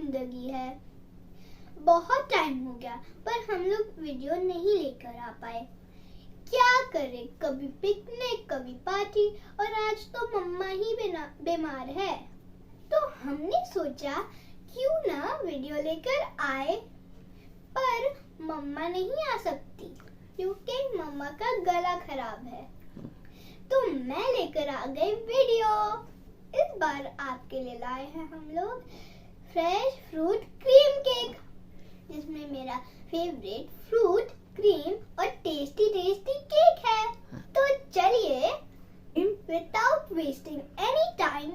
जिंदगी है। बहुत टाइम हो गया पर हम लोग वीडियो नहीं लेकर आ पाए। क्या करें, कभी पिकनिक कभी पार्टी, और आज तो मम्मा ही बीमार है। तो हमने सोचा क्यों ना वीडियो लेकर आए, पर मम्मा नहीं आ सकती क्योंकि मम्मा का गला खराब है। तो मैं लेकर आ गई वीडियो। इस बार आपके लिए लाए हैं हम लोग फ्रेश फ्रूट क्रीम केक, जिसमें मेरा फेवरेट फ्रूट क्रीम और टेस्टी टेस्टी केक है। तो चलिए विदाउट वेस्टिंग एनी टाइम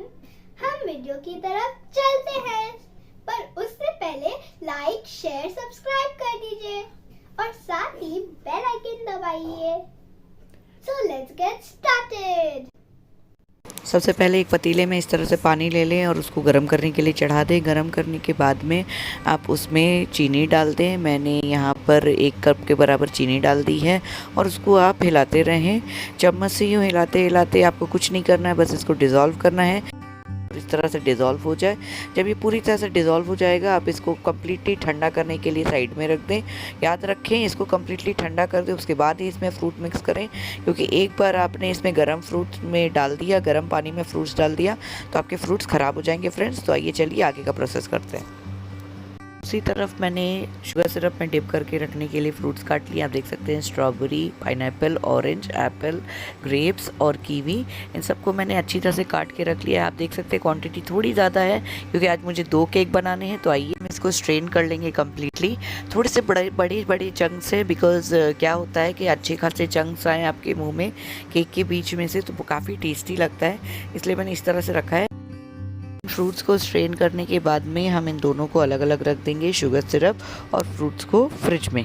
हम वीडियो की तरफ चलते हैं। पर उससे पहले लाइक शेयर सब्सक्राइब कर दीजिए और साथ ही बेल आइकन दबाइए। So let's get started. सबसे पहले एक पतीले में इस तरह से पानी ले लें और उसको गर्म करने के लिए चढ़ा दें। गर्म करने के बाद में आप उसमें चीनी डाल दें। मैंने यहाँ पर 1 कप के बराबर चीनी डाल दी है और उसको आप हिलाते रहें। चम्मच से यूँ हिलाते हिलाते आपको कुछ नहीं करना है, बस इसको डिज़ोल्व करना है। इस तरह से डिज़ोल्व हो जाए, जब ये पूरी तरह से डिज़ोल्व हो जाएगा आप इसको कम्प्लीटली ठंडा करने के लिए साइड में रख दें। याद रखें इसको कम्प्लीटली ठंडा कर दें, उसके बाद ही इसमें फ्रूट मिक्स करें, क्योंकि एक बार आपने इसमें गर्म फ्रूट में डाल दिया, गर्म पानी में फ्रूट्स डाल दिया तो आपके फ्रूट्स ख़राब हो जाएंगे फ्रेंड्स। तो आइए चलिए आगे का प्रोसेस करते हैं। दूसरी तरफ मैंने शुगर सिरप में डिप करके रखने के लिए फ्रूट्स काट लिए। आप देख सकते हैं strawberry, pineapple, orange, Apple, grapes और कीवी, इन सबको मैंने अच्छी तरह से काट के रख लिया है। आप देख सकते हैं क्वांटिटी थोड़ी ज़्यादा है क्योंकि आज मुझे 2 केक बनाने हैं। तो आइए हम इसको स्ट्रेन कर लेंगे कम्प्लीटली। थोड़े से बड़े चंक्स है, बिकॉज़ क्या होता है कि अच्छे खासे चंक्स आए आपके मुँह में केक के बीच में से, तो वो काफ़ी टेस्टी लगता है, इसलिए मैंने इस तरह से रखा है। फ्रूट्स को स्ट्रेन करने के बाद में हम इन दोनों को अलग अलग रख देंगे, शुगर सिरप और फ्रूट्स को फ्रिज में।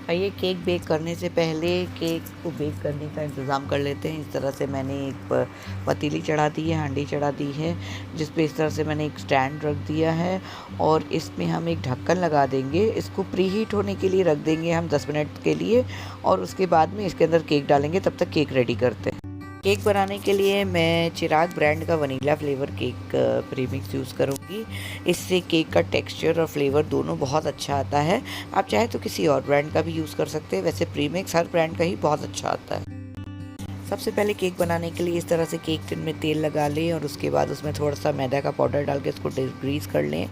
आइए केक बेक करने से पहले केक को बेक करने का इंतज़ाम कर लेते हैं। इस तरह से मैंने एक पतीली चढ़ा दी है, हांडी चढ़ा दी है, जिस पे इस तरह से मैंने एक स्टैंड रख दिया है और इसमें हम एक ढक्कन लगा देंगे। इसको प्री हीट होने के लिए रख देंगे हम 10 मिनट के लिए और उसके बाद में इसके अंदर केक डालेंगे। तब तक केक रेडी करते हैं। केक बनाने के लिए मैं चिराग ब्रांड का vanilla flavour cake premix use करूँगी। इससे केक का टेक्सचर और फ्लेवर दोनों बहुत अच्छा आता है। आप चाहे तो किसी और ब्रांड का भी यूज़ कर सकते हैं, वैसे प्रीमिक्स हर ब्रांड का ही बहुत अच्छा आता है। सबसे पहले केक बनाने के लिए इस तरह से केक टिन में तेल लगा लें और उसके बाद उसमें थोड़ा सा मैदा का पाउडर डाल के इसको ग्रीस कर लें।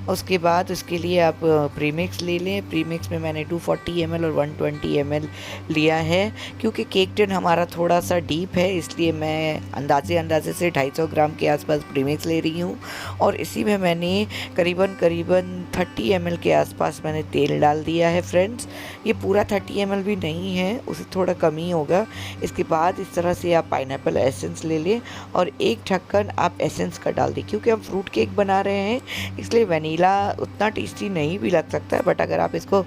उसके बाद उसके लिए आप प्रीमिक्स ले लें। प्रीमिक्स में मैंने 240 ml और 120 ml लिया है। क्योंकि केक टिन हमारा थोड़ा सा डीप है, इसलिए मैं अंदाजे से 250 ग्राम के आसपास प्रीमिक्स ले रही हूँ और इसी में मैंने करीबन 30 ml के आसपास मैंने तेल डाल दिया है फ्रेंड्स। ये पूरा 30 ml भी नहीं है, उससे थोड़ा कम ही होगा। इसके बाद इस तरह से आप पाइनएप्पल एसेंस ले लें और एक ढक्कन आप एसेंस का डाल दें। क्योंकि हम फ्रूट केक बना रहे हैं इसलिए वनीला उतना टेस्टी नहीं भी लग सकता है, बट अगर आप इसको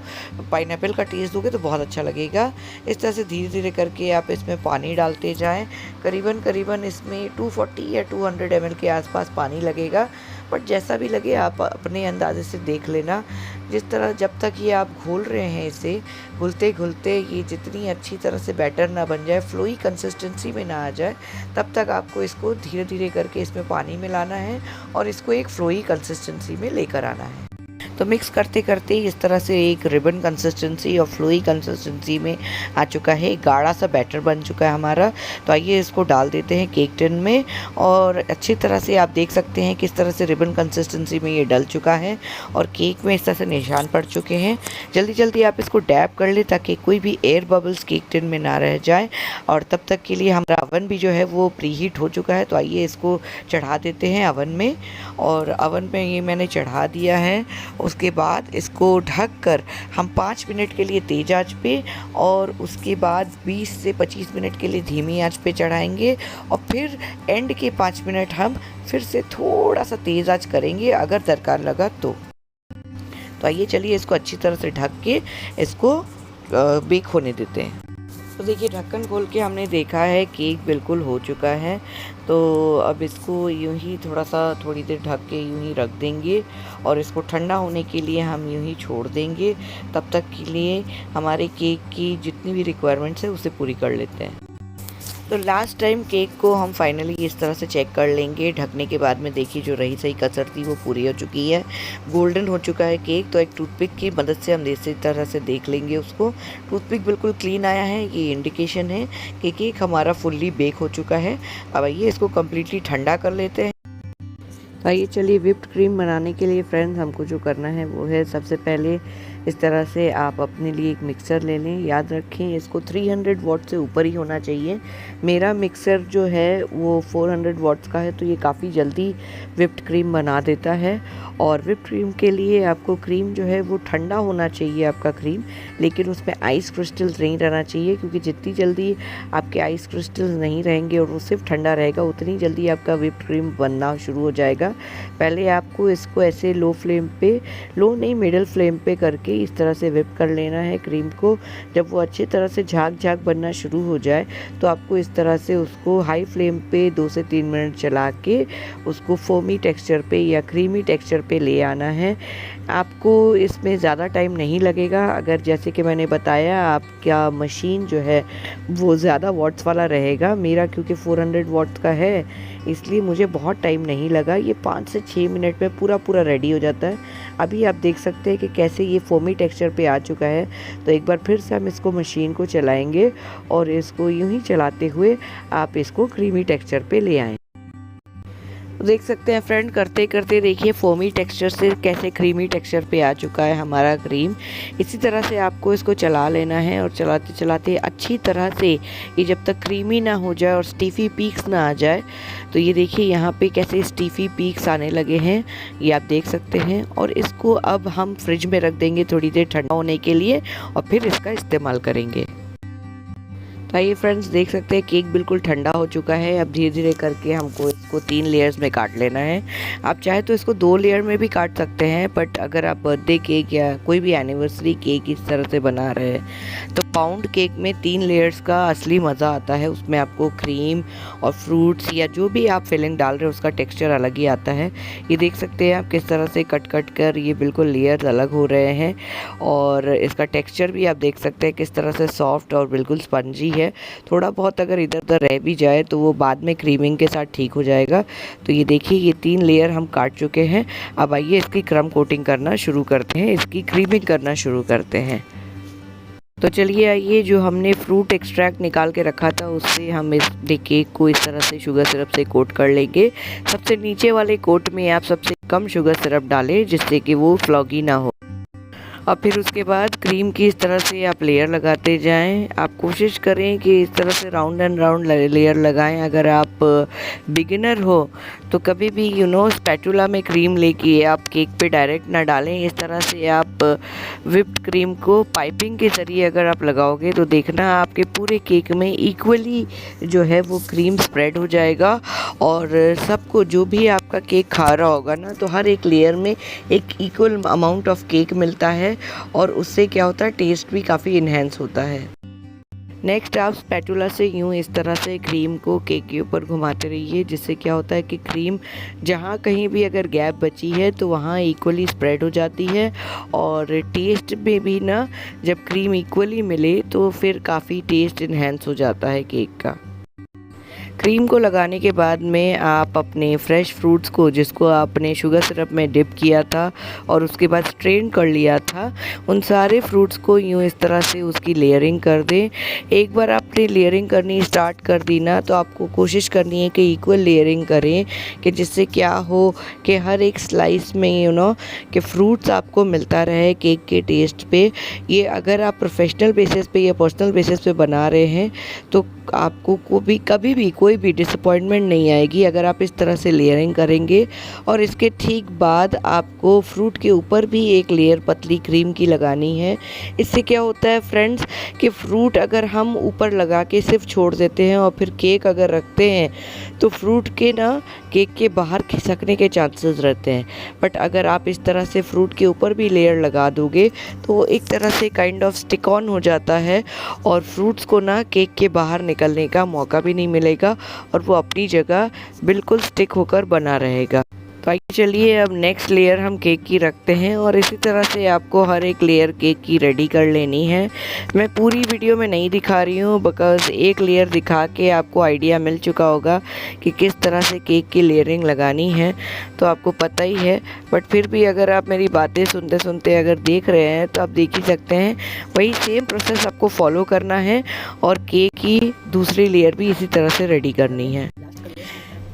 पाइनएप्पल का टेस्ट दोगे तो बहुत अच्छा लगेगा। इस तरह से धीरे धीरे करके आप इसमें पानी डालते जाएं। करीबन इसमें 240 या 200 ml के आसपास पानी लगेगा, बट जैसा भी लगे आप अपने अंदाजे से देख लेना। जिस तरह जब तक ये आप घोल रहे हैं, इसे घुलते घुलते ये जितनी अच्छी तरह से बैटर ना बन जाए, फ्लोई कंसिस्टेंसी में ना आ जाए, तब तक आपको इसको धीरे धीरे करके इसमें पानी मिलाना है और इसको एक फ्लोई कंसिस्टेंसी में लेकर आना है। तो मिक्स करते करते इस तरह से एक रिबन कंसिस्टेंसी और फ्लोई कंसिस्टेंसी में आ चुका है, गाढ़ा सा बैटर बन चुका है हमारा। तो आइए इसको डाल देते हैं केक टिन में और अच्छी तरह से आप देख सकते हैं किस तरह से रिबन कंसिस्टेंसी में ये डल चुका है और केक में इस तरह से निशान पड़ चुके हैं। जल्दी जल्दी आप इसको डैप कर लें ताकि कोई भी एयर बबल्स केक टिन में ना रह जाए। और तब तक के लिए हमारा अवन भी जो है वो प्री हीट हो चुका है। तो आइए इसको चढ़ा देते हैं अवन में, और अवन में ये मैंने चढ़ा दिया है। उसके बाद इसको ढक कर हम 5 मिनट के लिए तेज़ आंच पे और उसके बाद 20 से 25 मिनट के लिए धीमी आंच पे चढ़ाएंगे और फिर एंड के 5 मिनट हम फिर से थोड़ा सा तेज़ आंच करेंगे अगर दरकार लगा तो। आइए चलिए इसको अच्छी तरह से ढक के इसको बेक होने देते हैं। तो देखिए ढक्कन खोल के हमने देखा है केक बिल्कुल हो चुका है। तो अब इसको यूं ही थोड़ी देर ढक के यूं ही रख देंगे और इसको ठंडा होने के लिए हम यूं ही छोड़ देंगे। तब तक के लिए हमारे केक की जितनी भी रिक्वायरमेंट्स है उसे पूरी कर लेते हैं। तो लास्ट टाइम केक को हम फाइनली इस तरह से चेक कर लेंगे। ढकने के बाद में देखिए जो रही सही कसर थी वो पूरी हो चुकी है, गोल्डन हो चुका है केक। तो एक टूथपिक की मदद से हम इसी तरह से देख लेंगे उसको। टूथपिक बिल्कुल क्लीन आया है, ये इंडिकेशन है कि केक हमारा फुल्ली बेक हो चुका है। अब आइए इसको कम्प्लीटली ठंडा कर लेते हैं। तो आइए चलिए व्हिप्ड क्रीम बनाने के लिए फ्रेंड्स हमको जो करना है वो है, सबसे पहले इस तरह से आप अपने लिए एक मिक्सर ले लें। याद रखें इसको 300 वाट से ऊपर ही होना चाहिए। मेरा मिक्सर जो है वो 400 वाट्स का है, तो ये काफ़ी जल्दी व्हिप्ड क्रीम बना देता है। और व्हिप्ड क्रीम के लिए आपको क्रीम जो है वो ठंडा होना चाहिए आपका क्रीम, लेकिन उसमें आइस क्रिस्टल्स नहीं रहना चाहिए, क्योंकि जितनी जल्दी आपके आइस क्रिस्टल्स नहीं रहेंगे और वो सिर्फ ठंडा रहेगा उतनी जल्दी आपका व्हिप्ड क्रीम बनना शुरू हो जाएगा। पहले आपको इसको ऐसे लो फ्लेम पे, लो नहीं मिडिल फ्लेम पे करके इस तरह से व्हिप कर लेना है क्रीम को। जब वो अच्छी तरह से झाग बनना शुरू हो जाए तो आपको इस तरह से उसको हाई फ्लेम पे 2 से 3 मिनट चला के उसको फोमी टेक्सचर पे या क्रीमी टेक्सचर पे ले आना है। आपको इसमें ज़्यादा टाइम नहीं लगेगा, अगर जैसे कि मैंने बताया आपका मशीन जो है वो ज़्यादा वाट्स वाला रहेगा। मेरा क्योंकि 400 वाट्स का है इसलिए मुझे बहुत टाइम नहीं लगा, ये 5 से 6 मिनट में पूरा रेडी हो जाता है। अभी आप देख सकते हैं कि कैसे ये फोमी टेक्सचर पे आ चुका है। तो एक बार फिर से हम इसको मशीन को चलाएंगे और इसको यूं ही चलाते हुए आप इसको क्रीमी टेक्सचर पे ले आएँ। देख सकते हैं फ्रेंड, करते करते देखिए फोमी टेक्सचर से कैसे क्रीमी टेक्सचर पे आ चुका है हमारा क्रीम। इसी तरह से आपको इसको चला लेना है और चलाते चलाते अच्छी तरह से ये जब तक क्रीमी ना हो जाए और स्टीफी पीक्स ना आ जाए। तो ये देखिए यहाँ पे कैसे स्टीफी पीक्स आने लगे हैं, ये आप देख सकते हैं। और इसको अब हम फ्रिज में रख देंगे थोड़ी देर ठंडा होने के लिए और फिर इसका इस्तेमाल करेंगे। तो आइए फ्रेंड्स, देख सकते हैं केक बिल्कुल ठंडा हो चुका है। अब धीरे धीरे करके हमको इसको 3 लेयर्स में काट लेना है। आप चाहे तो इसको 2 लेयर में भी काट सकते हैं, बट अगर आप बर्थडे केक या कोई भी एनिवर्सरी केक इस तरह से बना रहे हैं तो पाउंड केक में 3 लेयर्स का असली मज़ा आता है। उसमें आपको क्रीम और फ्रूट्स या जो भी आप फिलिंग डाल रहे हो उसका टेक्स्चर अलग ही आता है। ये देख सकते हैं आप किस तरह से कट कर ये बिल्कुल लेयर्स अलग हो रहे हैं। और इसका टेक्स्चर भी आप देख सकते हैं किस तरह से सॉफ्ट और बिल्कुल स्पंजी है। थोड़ा बहुत अगर इधर उधर रह भी जाए तो वो बाद में क्रीमिंग के साथ ठीक हो जाएगा। तो ये देखिए ये 3 लेयर हम काट चुके हैं। अब आइए इसकी क्रम कोटिंग करना शुरू करते हैं, इसकी क्रीमिंग करना शुरू करते हैं। तो चलिए आइए, जो हमने फ्रूट एक्सट्रैक्ट निकाल के रखा था उससे हम इस केक को इस तरह से शुगर सिरप से कोट कर लेंगे। सबसे नीचे वाले कोट में आप सबसे कम शुगर सिरप डालें जिससे कि वो फ्लॉगी ना हो। और फिर उसके बाद क्रीम की इस तरह से आप लेयर लगाते जाएं। आप कोशिश करें कि इस तरह से राउंड एंड राउंड लेयर लगाएं। अगर आप बिगिनर हो तो कभी भी स्पैटुला में क्रीम लेके आप केक पे डायरेक्ट ना डालें। इस तरह से आप व्हिप्ड क्रीम को पाइपिंग के ज़रिए अगर आप लगाओगे तो देखना आपके पूरे केक में इक्वली जो है वो क्रीम स्प्रेड हो जाएगा। और सबको जो भी आपका केक खा रहा होगा ना, तो हर एक लेयर में एक इक्वल अमाउंट ऑफ केक मिलता है और उससे क्या होता है, टेस्ट भी काफ़ी इन्हेंस होता है। नेक्स्ट आप स्पैटुला से यूं इस तरह से क्रीम को केक के ऊपर घुमाते रहिए, जिससे क्या होता है कि क्रीम जहाँ कहीं भी अगर गैप बची है तो वहाँ इक्वली स्प्रेड हो जाती है। और टेस्ट में भी ना, जब क्रीम इक्वली मिले तो फिर काफ़ी टेस्ट इन्हेंस हो जाता है केक का। क्रीम को लगाने के बाद में आप अपने फ्रेश फ्रूट्स को, जिसको आपने शुगर सिरप में डिप किया था और उसके बाद स्ट्रेन कर लिया था, उन सारे फ्रूट्स को यूँ इस तरह से उसकी लेयरिंग कर दें। एक बार आपने लेयरिंग करनी स्टार्ट कर दी ना, तो आपको कोशिश करनी है कि इक्वल लेयरिंग करें, कि जिससे क्या हो कि हर एक स्लाइस में कि फ्रूट्स आपको मिलता रहे केक के टेस्ट पे। ये अगर आप प्रोफेशनल बेसिस पे या पर्सनल बेसिस पे बना रहे हैं तो आपको कभी भी कोई भी डिसअपॉइंटमेंट नहीं आएगी अगर आप इस तरह से लेयरिंग करेंगे। और इसके ठीक बाद आपको फ्रूट के ऊपर भी एक लेयर पतली क्रीम की लगानी है। इससे क्या होता है फ्रेंड्स कि फ्रूट अगर हम ऊपर लगा के सिर्फ छोड़ देते हैं और फिर केक अगर रखते हैं तो फ्रूट के केक के बाहर खिसकने के चांसेस रहते हैं। बट अगर आप इस तरह से फ्रूट के ऊपर भी लेयर लगा दोगे तो वो एक तरह से काइंड ऑफ स्टिक ऑन हो जाता है और फ्रूट्स को केक के बाहर निकलने का मौका भी नहीं मिलेगा और वो अपनी जगह बिल्कुल स्टिक होकर बना रहेगा। तो आइए चलिए अब नेक्स्ट लेयर हम केक की रखते हैं और इसी तरह से आपको हर एक लेयर केक की रेडी कर लेनी है। मैं पूरी वीडियो में नहीं दिखा रही हूँ बिकॉज़ एक लेयर दिखा के आपको आइडिया मिल चुका होगा कि किस तरह से केक की लेयरिंग लगानी है, तो आपको पता ही है। बट फिर भी अगर आप मेरी बातें सुनते सुनते अगर देख रहे हैं तो आप देख ही सकते हैं, वही सेम प्रोसेस आपको फॉलो करना है और केक की दूसरी लेयर भी इसी तरह से रेडी करनी है।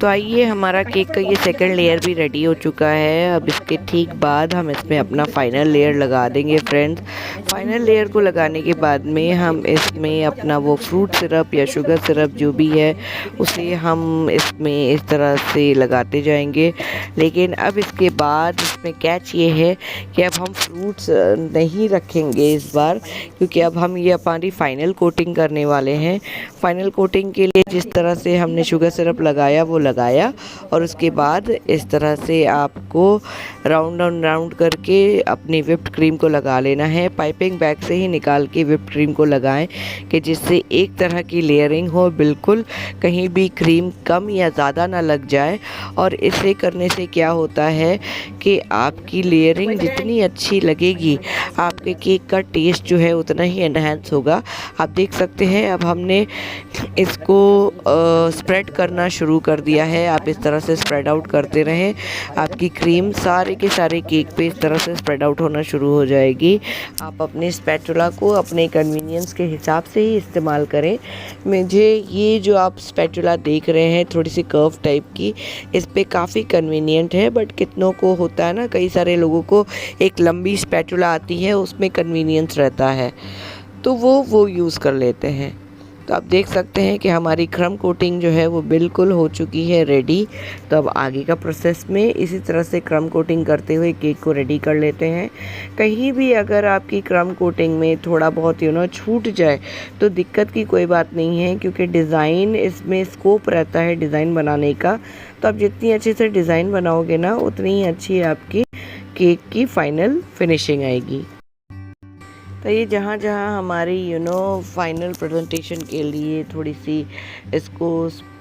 तो आइए हमारा केक का ये सेकंड लेयर भी रेडी हो चुका है। अब इसके ठीक बाद हम इसमें अपना फाइनल लेयर लगा देंगे फ्रेंड्स। फाइनल लेयर को लगाने के बाद में हम इसमें अपना वो फ्रूट सिरप या शुगर सिरप जो भी है उसे हम इसमें इस तरह से लगाते जाएंगे। लेकिन अब इसके बाद इसमें कैच ये है कि अब हम फ्रूट्स नहीं रखेंगे इस बार, क्योंकि अब हम ये हमारी फाइनल कोटिंग करने वाले हैं। फाइनल कोटिंग के लिए जिस तरह से हमने शुगर सिरप लगाया वो लगाया और उसके बाद इस तरह से आपको राउंड करके अपनी विप्ड क्रीम को लगा लेना है। पाइपिंग बैग से ही निकाल के विप्ड क्रीम को लगाएं कि जिससे एक तरह की लेयरिंग हो, बिल्कुल कहीं भी क्रीम कम या ज़्यादा ना लग जाए। और इसे करने से क्या होता है कि आपकी लेयरिंग जितनी अच्छी लगेगी आपके केक का टेस्ट जो है उतना ही एनहांस होगा। आप देख सकते हैं अब हमने इसको स्प्रेड करना शुरू कर दिया है। आप इस तरह से स्प्रेड आउट करते रहें, आपकी क्रीम सारे के सारे केक पे इस तरह से स्प्रेड आउट होना शुरू हो जाएगी। आप अपने स्पैचुला को अपने कन्वीनियंस के हिसाब से ही इस्तेमाल करें। मुझे ये जो आप स्पैचुला देख रहे हैं थोड़ी सी कर्व टाइप की, इस पे काफ़ी कन्वीनियंट है। बट कितनों को होता है ना, कई सारे लोगों को एक लंबी स्पैचुला आती है उसमें कन्वीनियंस रहता है तो वो यूज़ कर लेते हैं। तो आप देख सकते हैं कि हमारी क्रम कोटिंग जो है वो बिल्कुल हो चुकी है रेडी। तो अब आगे का प्रोसेस में इसी तरह से क्रम कोटिंग करते हुए केक को रेडी कर लेते हैं। कहीं भी अगर आपकी क्रम कोटिंग में थोड़ा बहुत छूट जाए तो दिक्कत की कोई बात नहीं है, क्योंकि डिज़ाइन इसमें स्कोप रहता है डिज़ाइन बनाने का। तो आप जितनी अच्छे से डिज़ाइन बनाओगे ना उतनी ही अच्छी आपकी केक की फाइनल फिनिशिंग आएगी। तो ये जहाँ जहाँ हमारी फाइनल प्रेजेंटेशन के लिए थोड़ी सी इसको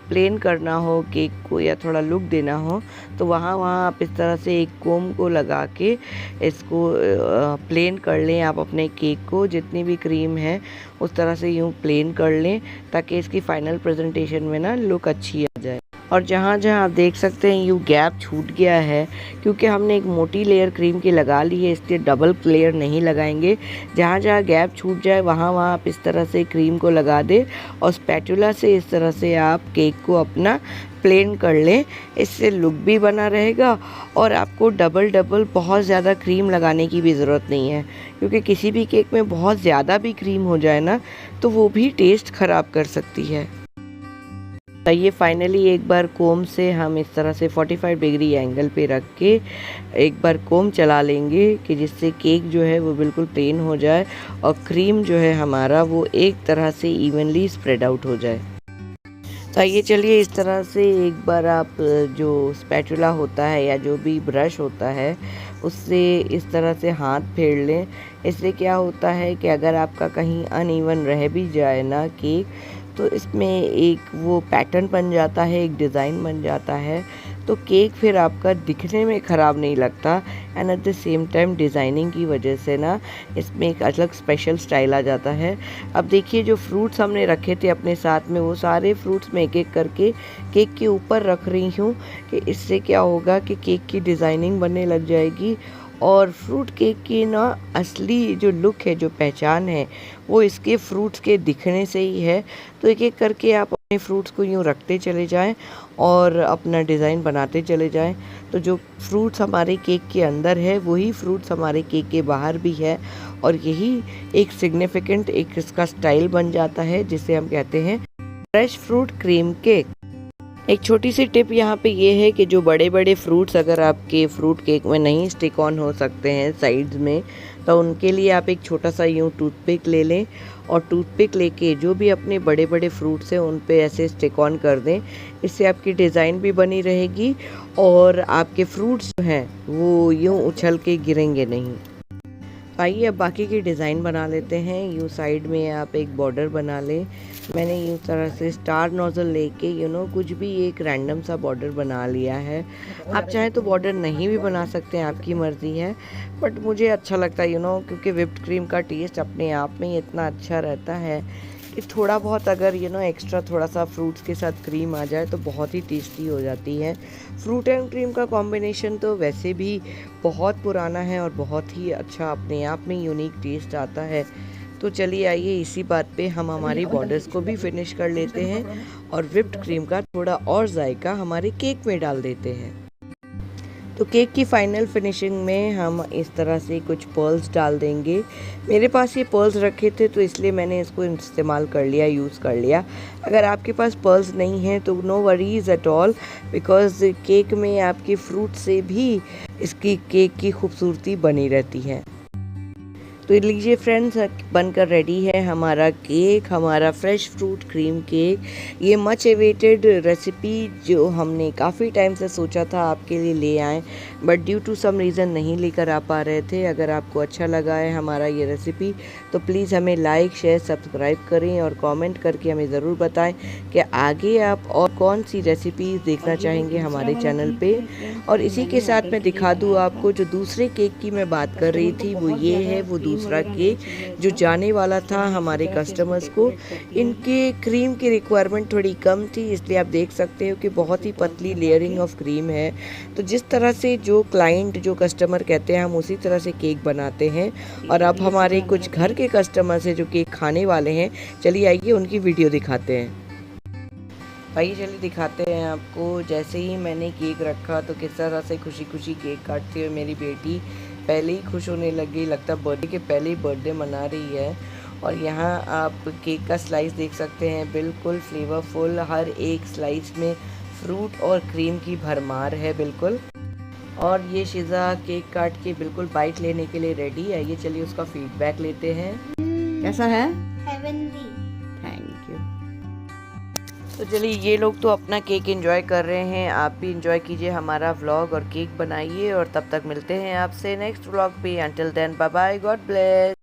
प्लेन करना हो केक को या थोड़ा लुक देना हो, तो वहाँ आप इस तरह से एक कोम को लगा के इसको प्लेन कर लें। आप अपने केक को जितनी भी क्रीम है उस तरह से यूँ प्लेन कर लें ताकि इसकी फ़ाइनल प्रेजेंटेशन में ना लुक अच्छी आ जाए। और जहाँ जहाँ आप देख सकते हैं यूँ गैप छूट गया है, क्योंकि हमने एक मोटी लेयर क्रीम की लगा ली है, इसलिए डबल लेयर नहीं लगाएंगे। जहाँ जहाँ गैप छूट जाए वहाँ आप इस तरह से क्रीम को लगा दें और स्पैचुला से इस तरह से आप केक को अपना प्लेन कर लें। इससे लुक भी बना रहेगा और आपको डबल बहुत ज़्यादा क्रीम लगाने की भी ज़रूरत नहीं है, क्योंकि किसी भी केक में बहुत ज़्यादा भी क्रीम हो जाए ना तो वो भी टेस्ट ख़राब कर सकती है। तो ये फाइनली एक बार कोम से हम इस तरह से 45 डिग्री एंगल पे रख के एक बार कोम चला लेंगे कि जिससे केक जो है वो बिल्कुल प्लेन हो जाए और क्रीम जो है हमारा वो एक तरह से इवनली स्प्रेड आउट हो जाए। तो आइए चलिए इस तरह से एक बार आप जो स्पैचुला होता है या जो भी ब्रश होता है उससे इस तरह से हाथ फेर लें। इससे क्या होता है कि अगर आपका कहीं अनइवन रह भी जाए ना केक, तो इसमें एक वो पैटर्न बन जाता है, एक डिज़ाइन बन जाता है, तो केक फिर आपका दिखने में ख़राब नहीं लगता। And at the same time designing की वजह से ना इसमें एक अलग स्पेशल स्टाइल आ जाता है। अब देखिए जो फ्रूट्स हमने रखे थे अपने साथ में, वो सारे फ्रूट्स मैं एक एक करके केक के ऊपर रख रही हूँ कि इससे क्या होगा कि केक की डिज़ाइनिंग बनने लग जाएगी। और फ्रूट केक की ना असली जो लुक है, जो पहचान है, वो इसके फ्रूट्स के दिखने से ही है। तो एक एक करके आप अपने फ्रूट्स को यूँ रखते चले जाएं और अपना डिज़ाइन बनाते चले जाएं। तो जो फ्रूट्स हमारे केक के अंदर है वही फ्रूट्स हमारे केक के बाहर भी है, और यही एक सिग्निफिकेंट एक इसका स्टाइल बन जाता है जिसे हम कहते हैं फ्रेश फ्रूट क्रीम केक। एक छोटी सी टिप यहाँ पे ये है कि जो बड़े बड़े फ्रूट्स अगर आपके फ्रूट केक में नहीं स्टिक ऑन हो सकते हैं साइड्स में, तो उनके लिए आप एक छोटा सा यूँ टूथपिक ले लें और टूथपिक लेके जो भी अपने बड़े बड़े फ्रूट्स हैं उन पे ऐसे स्टिक ऑन कर दें। इससे आपकी डिज़ाइन भी बनी रहेगी और आपके फ्रूट्स जो हैं वो यूँ उछल के गिरेंगे नहीं। आइए अब बाकी की डिज़ाइन बना लेते हैं। यूँ साइड में आप एक बॉर्डर बना लें। मैंने यूँ तरह से स्टार नोज़ल लेके कुछ भी एक रैंडम सा बॉर्डर बना लिया है। आप चाहें तो बॉर्डर नहीं भी बना सकते हैं, आपकी मर्ज़ी है, बट मुझे अच्छा लगता है क्योंकि व्हिप्ड क्रीम का टेस्ट अपने आप में ही इतना अच्छा रहता है कि थोड़ा बहुत अगर एक्स्ट्रा थोड़ा सा फ्रूट्स के साथ क्रीम आ जाए तो बहुत ही टेस्टी हो जाती है। फ्रूट एंड क्रीम का कॉम्बिनेशन तो वैसे भी बहुत पुराना है और बहुत ही अच्छा अपने आप में यूनिक टेस्ट आता है। तो चलिए आइए इसी बात पे हम हमारी बॉर्डर्स को भी फिनिश कर लेते हैं और व्हिप्ड क्रीम का थोड़ा और जायका हमारे केक में डाल देते हैं। तो केक की फाइनल फिनिशिंग में हम इस तरह से कुछ पर्ल्स डाल देंगे। मेरे पास ये पर्ल्स रखे थे तो इसलिए मैंने इसको इस्तेमाल कर लिया, यूज़ कर लिया। अगर आपके पास पर्ल्स नहीं हैं तो no worries at all, because cake में आपके फ्रूट से भी इसकी केक की खूबसूरती बनी रहती है। तो लीजिए फ्रेंड्स, बनकर रेडी है हमारा केक, हमारा फ्रेश फ्रूट क्रीम केक। ये मच एवेटेड रेसिपी जो हमने काफ़ी टाइम से सोचा था आपके लिए ले आएँ, but due to some reason नहीं लेकर आ पा रहे थे। अगर आपको अच्छा लगा है हमारा ये रेसिपी तो प्लीज़ हमें लाइक, शेयर, सब्सक्राइब करें और कमेंट करके हमें ज़रूर बताएं कि आगे आप और कौन सी रेसिपीज़ देखना चाहेंगे हमारे चैनल पे। और इसी के साथ मैं दिखा दूँ आपको, जो दूसरे केक की मैं बात कर रही थी वो ये है, वो दूसरा केक जो जाने वाला था हमारे कस्टमर्स को। इनके क्रीम की रिक्वायरमेंट थोड़ी कम थी, इसलिए आप देख सकते हो कि बहुत ही पतली लेयरिंग ऑफ क्रीम है। तो जिस तरह से जो क्लाइंट, जो कस्टमर कहते हैं, हम उसी तरह से केक बनाते हैं। और अब हमारे कुछ घर के कस्टमर्स हैं जो केक खाने वाले हैं। चलिए आइए उनकी वीडियो दिखाते हैं। आइए चलिए दिखाते हैं आपको। जैसे ही मैंने केक रखा तो किस तरह से खुशी खुशी केक काटती हुई मेरी बेटी पहले ही खुश होने लगी, लगता बर्थडे के पहले ही बर्थडे मना रही है। और यहाँ आप केक का स्लाइस देख सकते हैं, बिल्कुल फ्लेवरफुल, हर एक स्लाइस में फ्रूट और क्रीम की भरमार है बिल्कुल। और ये शिज़ा केक काट के बिल्कुल बाइट लेने के लिए रेडी है। ये चलिए उसका फीडबैक लेते हैं। कैसा है? हेवनली। Thank you. तो चलिए ये लोग तो अपना केक एंजॉय कर रहे हैं, आप भी एंजॉय कीजिए हमारा व्लॉग और केक बनाइए। और तब तक मिलते हैं आपसे नेक्स्ट व्लॉग पे। Until then bye bye, God bless.